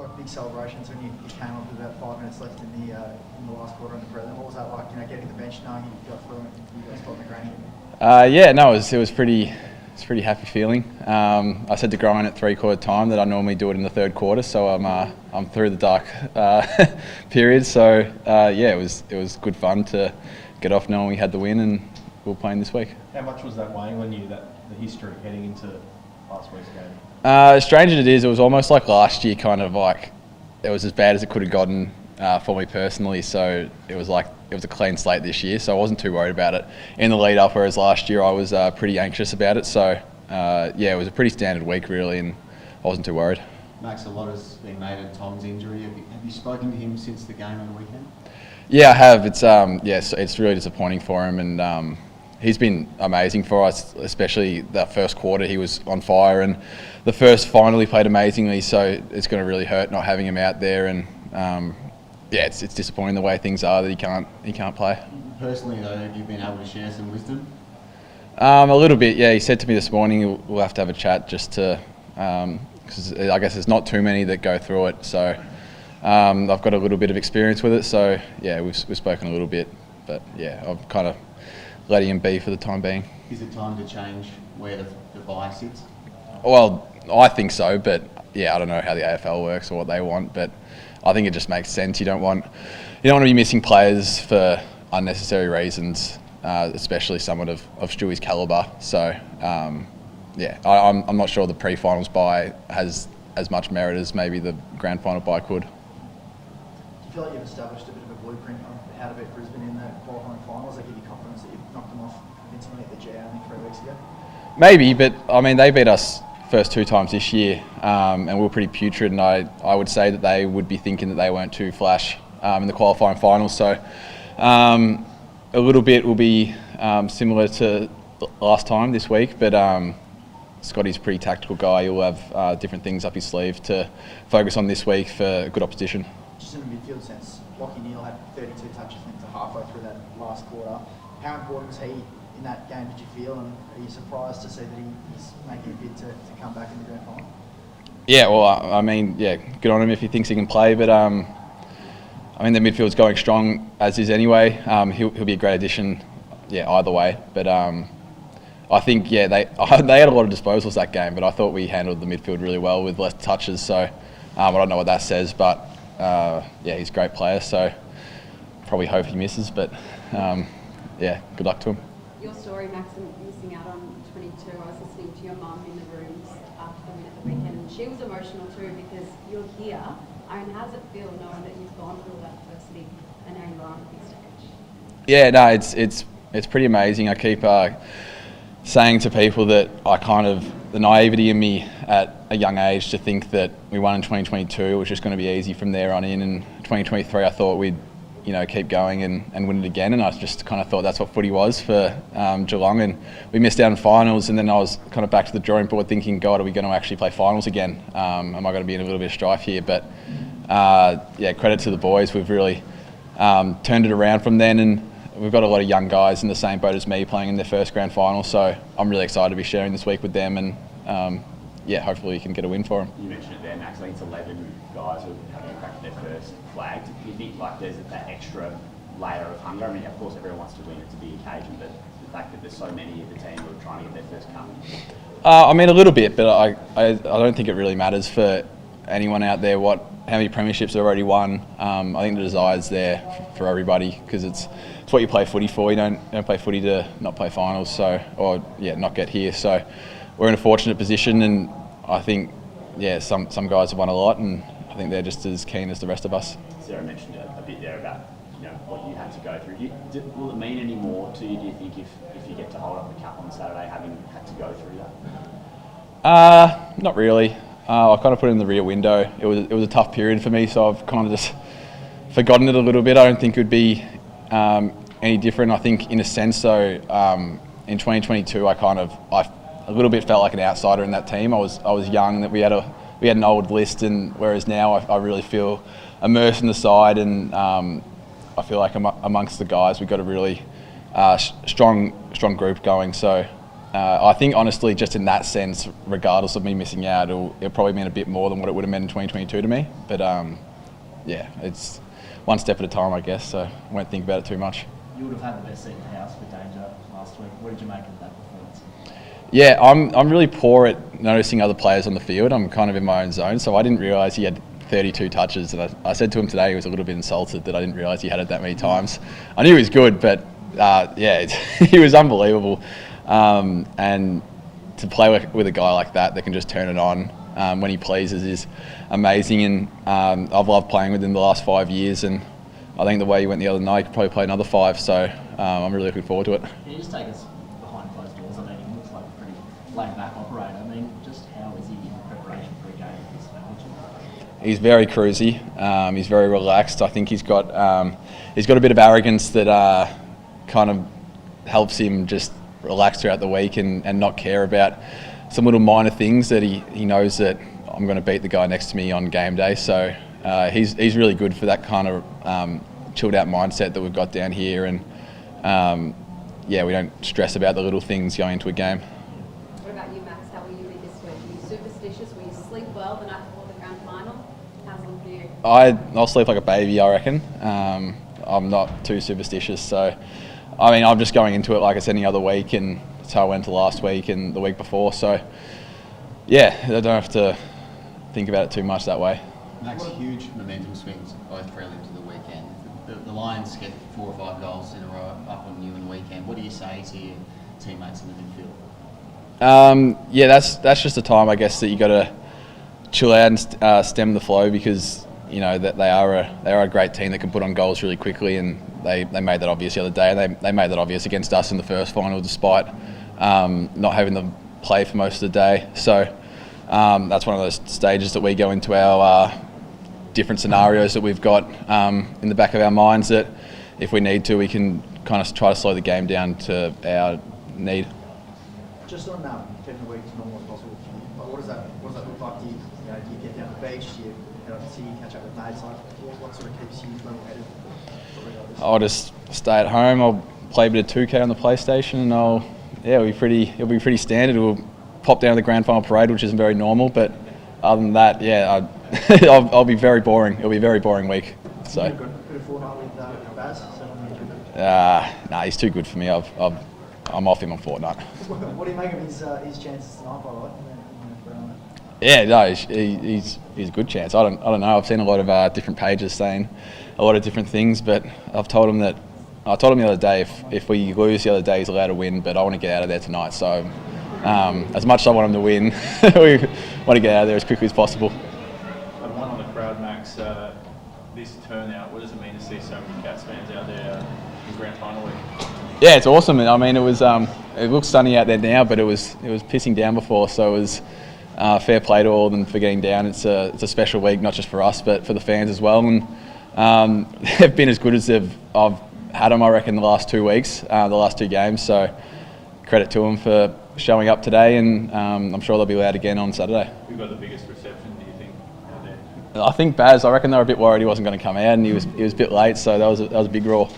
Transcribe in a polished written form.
like big celebrations when you came up with about 5 minutes left in the last quarter on the prelim. What was that like? Getting to the bench knowing you got through and you guys got in the granny? Yeah, no, it was pretty. It's a pretty happy feeling. I said to Grind at 3/4 time that I normally do it in the third quarter, so I'm through the dark period. So yeah, it was good fun to get off knowing we had the win and we were playing this week. How much was that weighing on you, that the history heading into last week's game? As strange as it is, it was almost like last year, kind of like it was as bad as it could have gotten for me personally. So it was a clean slate this year, so I wasn't too worried about it in the lead up, whereas last year I was pretty anxious about it. So yeah, it was a pretty standard week really, and I wasn't too worried. Max, a lot has been made of Tom's injury. Have you spoken to him since the game on the weekend? Yeah, I have. It's really disappointing for him, and he's been amazing for us, especially that first quarter. He was on fire, and the first final he played amazingly. So it's going to really hurt not having him out there, and yeah, it's disappointing the way things are that he can't play. Personally though, have you been able to share some wisdom? A little bit, yeah. He said to me this morning we'll have to have a chat just to, because I guess there's not too many that go through it. So I've got a little bit of experience with it. So yeah, we've spoken a little bit, but yeah, I'm kind of letting him be for the time being. Is it time to change where the bye sits? Well, I think so, but yeah, I don't know how the AFL works or what they want, but I think it just makes sense. You don't want to be missing players for unnecessary reasons, especially someone of Stewie's calibre. So yeah, I'm not sure the pre-finals bye has as much merit as maybe the grand final bye could. Do you feel like you've established a bit of a blueprint on how to beat Brisbane in the qualifying finals? That give you confidence that you've knocked them off convincingly at the GA only 3 weeks ago? Maybe, but I mean they beat us first 2 times this year, and we were pretty putrid, and I would say that they would be thinking that they weren't too flash in the qualifying finals. So a little bit will be similar to last time this week, but Scotty's a pretty tactical guy. He'll have different things up his sleeve to focus on this week for good opposition. Just in a midfield sense, Lachie Neale had 32 touches into halfway through that last quarter. How important was he in that game, did you feel, and are you surprised to see that he's making a bid to come back in the grand final? Yeah, well, I mean, yeah, good on him if he thinks he can play, but I mean, the midfield's going strong as is anyway. He'll be a great addition, yeah, either way. But I think, yeah, they had a lot of disposals that game, but I thought we handled the midfield really well with less touches. So I don't know what that says, but yeah, he's a great player. So probably hope he misses, but yeah, good luck to him. Your story, Max, and missing out on 22. I was listening to your mum in the rooms after the win at the weekend, and she was emotional too because you're here. I mean, how does it feel knowing that you've gone through all that adversity and now you're on the big stage? Yeah, no, it's pretty amazing. I keep saying to people that the naivety in me at a young age to think that we won in 2022 it was just going to be easy from there on in. And 2023, I thought we'd keep going and win it again. And I just kind of thought that's what footy was for Geelong. And we missed out in finals, and then I was kind of back to the drawing board thinking, God, are we going to actually play finals again? Am I going to be in a little bit of strife here? But yeah, credit to the boys. We've really turned it around from then, and we've got a lot of young guys in the same boat as me playing in their first grand final. So I'm really excited to be sharing this week with them, and yeah, hopefully we can get a win for them. You mentioned it there, Max. I think it's 11 guys who are having cracked their first flag. Do you think there's that extra layer of hunger? I mean, of course, everyone wants to win. It's a big occasion, but the fact that there's so many of the team who are trying to get their first cup. I mean, a little bit, but I don't think it really matters for anyone out there how many premierships they've already won. I think the desire's there for everybody because it's what you play footy for. You don't play footy to not play finals, or not get here. So we're in a fortunate position, and I think some guys have won a lot, and I think they're just as keen as the rest of us. Sarah mentioned a bit there about what you had to go through. Will it mean any more to you, do you think, if you get to hold up the cup on Saturday, having had to go through that? Not really. I kind of put it in the rear window. It was a tough period for me, so I've kind of just forgotten it a little bit. I don't think it would be any different. I think in a sense, though, in 2022, I a little bit felt like an outsider in that team. I was young, that we had an old list, and whereas now I really feel immersed in the side, and I feel like amongst the guys we've got a really strong group going. So I think honestly, just in that sense, regardless of me missing out, it'll probably mean a bit more than what it would have meant in 2022 to me. But yeah, it's one step at a time, I guess. So I won't think about it too much. You would have had the best seat in the house for Danger last week. What did you make of that performance? Yeah, I'm really poor at noticing other players on the field. I'm kind of in my own zone, so I didn't realise he had 32 touches. And I said to him today he was a little bit insulted that I didn't realise he had it that many times. I knew he was good, but yeah, he was unbelievable. And to play with a guy like that can just turn it on when he pleases is amazing. And I've loved playing with him the last 5 years, and I think the way he went the other night, he could probably play another 5. So I'm really looking forward to it. Can you just take us behind closed doors? I mean, he looks like a pretty laid-back operator. I mean, just how is he in preparation for a game of this magnitude? He's very cruisy. He's very relaxed. I think he's got a bit of arrogance that kind of helps him just relax throughout the week and not care about some little minor things that he knows that I'm going to beat the guy next to me on game day. So he's really good for that kind of chilled out mindset that we've got down here, and yeah, we don't stress about the little things going into a game. What about you, Max? How were you with this week? Were you superstitious? Will you sleep well the night before the grand final? How's it for you? I'll sleep like a baby, I reckon. I'm not too superstitious, so I mean, I'm just going into it like it's any other week, and that's how I went to last week and the week before. So yeah, I don't have to think about it too much that way. Max, huge momentum swings both prelims of the weekend. The Lions get 4 or 5 goals in a row up on you in the weekend. What do you say to your teammates in the midfield? Yeah, that's just a time, I guess, that you got to chill out and stem the flow, because you know that they are a great team that can put on goals really quickly, and they made that obvious the other day, and they made that obvious against us in the first final, despite not having them play for most of the day. So that's one of those stages that we go into our different scenarios that we've got in the back of our minds, that if we need to, we can kind of try to slow the game down to our need. Just on keeping the week as normal as possible for you, what does that look like? Do you get down to the beach? Do you head out to sea, catch up with mates? Like, what sort of keeps you level-headed? I'll just stay at home. I'll play a bit of 2K on the PlayStation, and it'll be pretty standard. We'll pop down to the grand final parade, which isn't very normal, but other than that, yeah, I'll be very boring. It'll be a very boring week. So. You've got a bit of Fortnite with Baz? Nah, he's too good for me. I'm off him on Fortnite. What do you make of his chances tonight, by the way? Yeah, no, he's a good chance. I don't know. I've seen a lot of different pages saying a lot of different things, but I told him the other day if we lose the other day, he's allowed to win. But I want to get out of there tonight. So as much as I want him to win, we want to get out of there as quickly as possible. One on the crowd, Max. This turnout, what does it mean to see so many Cats fans out there in grand final week? Yeah, it's awesome. I mean, it looks sunny out there now, but it was pissing down before, so it was fair play to all of them for getting down. It's a special week, not just for us, but for the fans as well. And they've been as good as I've had them, I reckon, the last 2 weeks, the last 2 games. So credit to them for showing up today, and I'm sure they'll be loud again on Saturday. Who got the biggest reception, do you think, out there? I think Baz. I reckon they were a bit worried he wasn't going to come out, and he was a bit late, so that was a big roar.